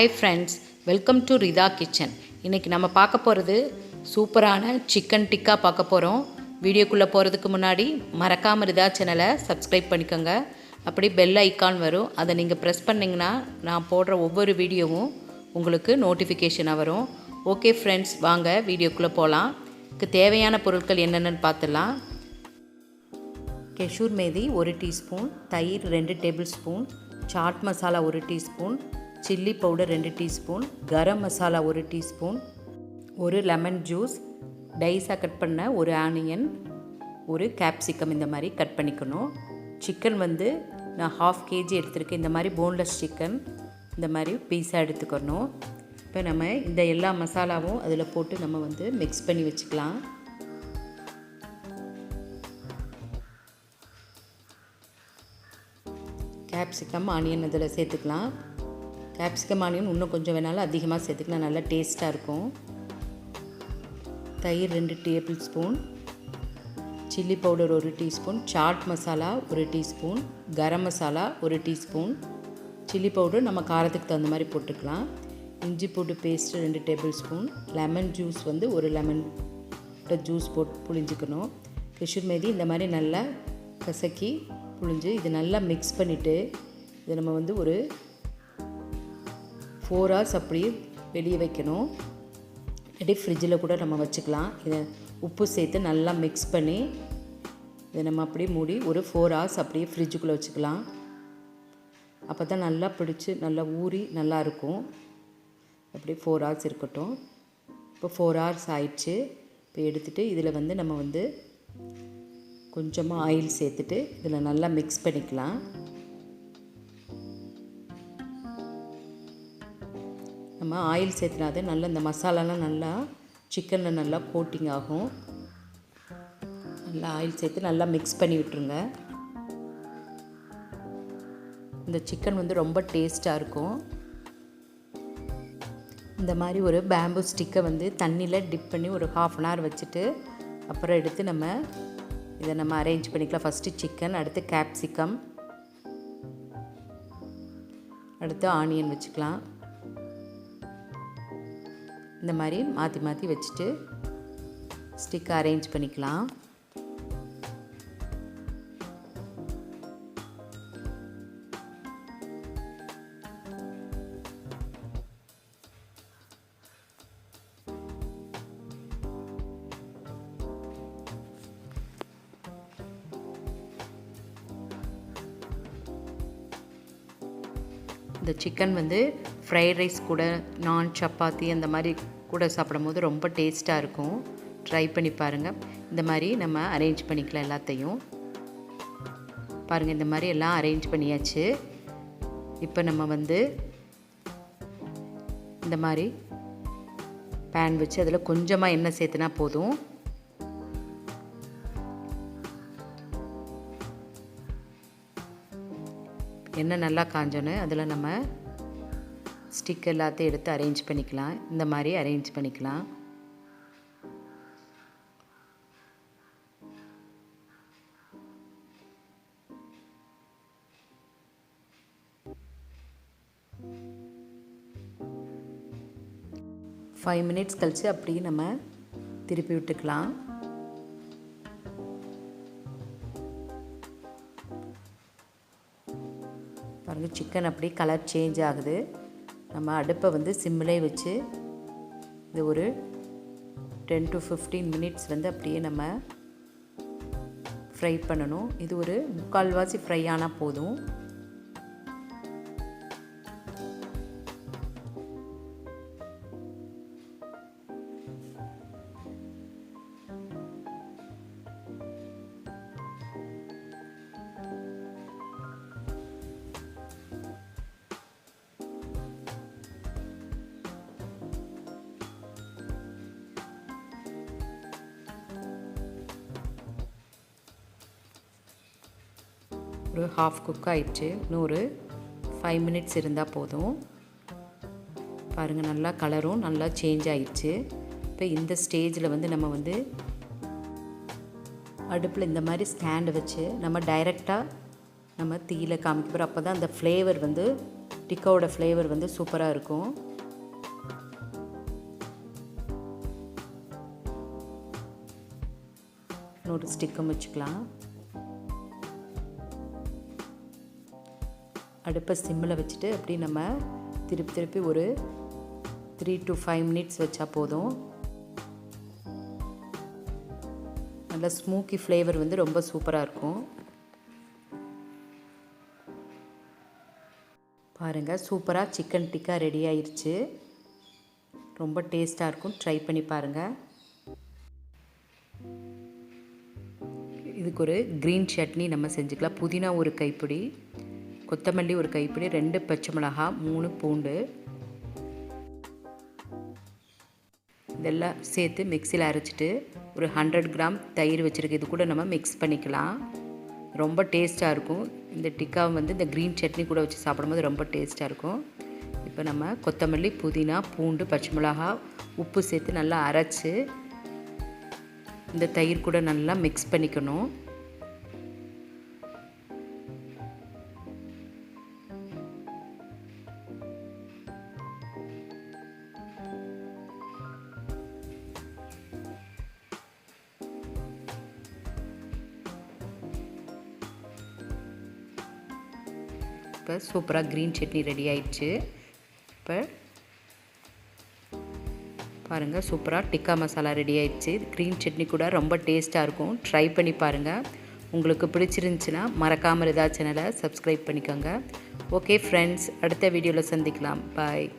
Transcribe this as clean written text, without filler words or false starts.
Hi friends, welcome to RIDHAA kitchen. இன்னைக்கு நம்ம பார்க்க போகிறது சூப்பரான சிக்கன் டிக்கா பார்க்க போகிறோம். வீடியோக்குள்ளே போகிறதுக்கு முன்னாடி மறக்காமல் RIDHAA சேனலை சப்ஸ்கிரைப் பண்ணிக்கோங்க. அப்படி பெல் ஐக்கான் வரும், அதை நீங்கள் ப்ரெஸ் பண்ணிங்கன்னா நான் போடுற ஒவ்வொரு வீடியோவும் உங்களுக்கு நோட்டிஃபிகேஷனாக வரும். ஓகே ஃப்ரெண்ட்ஸ், வாங்க வீடியோக்குள்ளே போகலாம். இதுக்கு தேவையான பொருட்கள் என்னென்னு பார்த்துடலாம். கெசூர் மேதி 1 டீஸ்பூன், தயிர் 2 tablespoon, chaat masala 1 teaspoon, chilli powder 2 teaspoon, garam masala 1 teaspoon, ஒரு லெமன் ஜூஸ், டைஸாக கட் பண்ண ஒரு ஆனியன், ஒரு கேப்சிகம் இந்த மாதிரி கட் பண்ணிக்கணும். சிக்கன் நான் 1/2 kg எடுத்துருக்கேன். இந்த மாதிரி போன்லெஸ் சிக்கன் இந்த மாதிரி பீஸாக எடுத்துக்கணும். இப்போ நம்ம இந்த எல்லா மசாலாவும் அதில் போட்டு நம்ம மிக்ஸ் பண்ணி வச்சுக்கலாம். கேப்சிகம் ஆனியன் இதில் சேர்த்துக்கலாம். கேப்சிகம் ஆனியன் இன்னும் கொஞ்சம் வேணாலும் அதிகமாக சேர்த்துக்கலாம், நல்லா டேஸ்ட்டாக இருக்கும். தயிர் 2 tablespoon, chilli powder 1 teaspoon, chaat masala 1 teaspoon, garam masala 1 teaspoon, chilli powder நம்ம காரத்துக்கு தகுந்த மாதிரி போட்டுக்கலாம். இஞ்சி பூண்டு paste 2 tablespoon, lemon juice ஒரு லெமன் ஜூஸ் போட்டு புளிஞ்சிக்கணும். கெசூர் மேதி இந்த மாதிரி நல்லா கசக்கி புளிஞ்சு இது நல்லா மிக்ஸ் பண்ணிவிட்டு இதை நம்ம ஒரு 4 hours அப்படியே வெளியே வைக்கணும். இல்லாட்டி ஃப்ரிட்ஜில் கூட நம்ம வச்சுக்கலாம். இதை உப்பு சேர்த்து நல்லா மிக்ஸ் பண்ணி இதை நம்ம அப்படியே மூடி ஒரு 4 hours அப்படியே ஃப்ரிட்ஜுக்குள்ளே வச்சுக்கலாம். அப்போ தான் நல்லா பிடிச்சி நல்லா ஊறி நல்லாயிருக்கும். அப்படியே 4 hours இருக்கட்டும். இப்போ 4 hours ஆயிடுச்சு. இப்போ எடுத்துகிட்டு இதில் நம்ம கொஞ்சமாக ஆயில் சேர்த்துட்டு இதில் நல்லா மிக்ஸ் பண்ணிக்கலாம். நம்ம ஆயில் சேர்த்துனாதே நல்லா இந்த மசாலாலாம் நல்லா சிக்கனில் நல்லா கோட்டிங் ஆகும். நல்லா ஆயில் சேர்த்து நல்லா மிக்ஸ் பண்ணி விட்டுருங்க. இந்த சிக்கன் ரொம்ப டேஸ்ட்டாக இருக்கும். இந்த மாதிரி ஒரு பேம்பூ ஸ்டிக்கை தண்ணியில் டிப் பண்ணி ஒரு 1/2 hour வச்சுட்டு அப்புறம் எடுத்து இதை நம்ம அரேஞ்ச் பண்ணிக்கலாம். ஃபஸ்ட்டு சிக்கன், அடுத்து கேப்சிகம், அடுத்து ஆனியன் வச்சுக்கலாம். இந்த மாதிரி மாற்றி மாற்றி வச்சுட்டு ஸ்டிக்கை அரேஞ்ச் பண்ணிக்கலாம். இந்த சிக்கன் ஃப்ரைட் ரைஸ் கூட, நான், சப்பாத்தி அந்த மாதிரி கூட சாப்பிடும் போது ரொம்ப டேஸ்ட்டாக இருக்கும். ட்ரை பண்ணி பாருங்கள். இந்த மாதிரி நம்ம அரேஞ்ச் பண்ணிக்கலாம் எல்லாத்தையும். பாருங்கள், இந்த மாதிரி எல்லாம் அரேஞ்ச் பண்ணியாச்சு. இப்போ நம்ம இந்த மாதிரி பேன் வச்சு அதில் கொஞ்சமாக எண்ணெய் சேர்த்துனா போதும். எண்ணெய் நல்லா காஞ்சோன்னு அதில் நம்ம ஸ்டிக் எல்லாத்தையும் எடுத்து அரேஞ்ச் பண்ணிக்கலாம். இந்த மாதிரி அரேஞ்ச் பண்ணிக்கலாம். ஃபைவ் மினிட்ஸ் கழித்து அப்படியே நம்ம திருப்பி விட்டுக்கலாம். பாருங்கள், சிக்கன் அப்படியே கலர் சேஞ்ச் ஆகுது. நம்ம அடுப்பை சிம்மிலே வச்சு இது ஒரு 10 to 15 minutes அப்படியே நம்ம ஃப்ரை பண்ணணும். இது ஒரு 3/4 ஃப்ரை ஆனால் போதும். ஒரு half குக் ஆயிடுச்சு. இன்னும் ஒரு 5 minutes இருந்தால் போதும். பாருங்கள், நல்லா கலரும் நல்லா சேஞ்ச் ஆயிடுச்சு. இப்போ இந்த ஸ்டேஜில் நம்ம அடுப்பில் இந்த மாதிரி ஸ்டாண்டு வச்சு நம்ம டைரெக்டாக நம்ம தீயில காமிக்க போகிறோம். அப்போ தான் அந்த ஃப்ளேவர் டிக்காவோட ஃப்ளேவர் வந்து சூப்பராக இருக்கும். இன்னொரு ஸ்டிக்கும் வச்சுக்கலாம். அடுப்பை சிம்மில் வச்சுட்டு அப்படி நம்ம திருப்பி ஒரு 3 to 5 minutes வச்சா போதும். நல்ல ஸ்மோக்கி ஃப்ளேவர் வந்து ரொம்ப சூப்பராக இருக்கும். பாருங்கள், சூப்பராக சிக்கன் டிக்கா ரெடி ஆயிடுச்சு. ரொம்ப டேஸ்ட்டாக இருக்கும். ட்ரை பண்ணி பாருங்கள். இதுக்கு ஒரு க்ரீன் சட்னி நம்ம செஞ்சுக்கலாம். புதினா ஒரு கைப்பிடி, கொத்தமல்லி ஒரு கைப்பிடி, 2 பச்சை மிளகாய், 3 பூண்டு, இதெல்லாம் சேர்த்து மிக்சியில் அரைச்சிட்டு ஒரு 100 கிராம் தயிர் வச்சுருக்கு. இது கூட நம்ம மிக்ஸ் பண்ணிக்கலாம். ரொம்ப டேஸ்ட்டாக இருக்கும். இந்த டிக்காவை வந்து இந்த க்ரீன் சட்னி கூட வச்சு சாப்பிடும்போது ரொம்ப டேஸ்ட்டாக இருக்கும். இப்போ நம்ம கொத்தமல்லி, புதினா, பூண்டு, பச்சை மிளகாய், உப்பு சேர்த்து நல்லா அரைச்சி இந்த தயிர் கூட நல்லா மிக்ஸ் பண்ணிக்கணும். இப்போ சூப்பராக க்ரீன் சட்னி ரெடி ஆயிடுச்சு. இப்போ பாருங்கள், சூப்பராக டிக்கா மசாலா ரெடி ஆயிடுச்சு. க்ரீன் சட்னி கூட ரொம்ப டேஸ்ட்டாக இருக்கும். ட்ரை பண்ணி பாருங்கள். உங்களுக்கு பிடிச்சிருந்துச்சுன்னா மறக்காமல் RIDHAA சேனலை சப்ஸ்கிரைப் பண்ணிக்கோங்க. ஓகே ஃப்ரெண்ட்ஸ், அடுத்த வீடியோவில் சந்திக்கலாம். பாய்.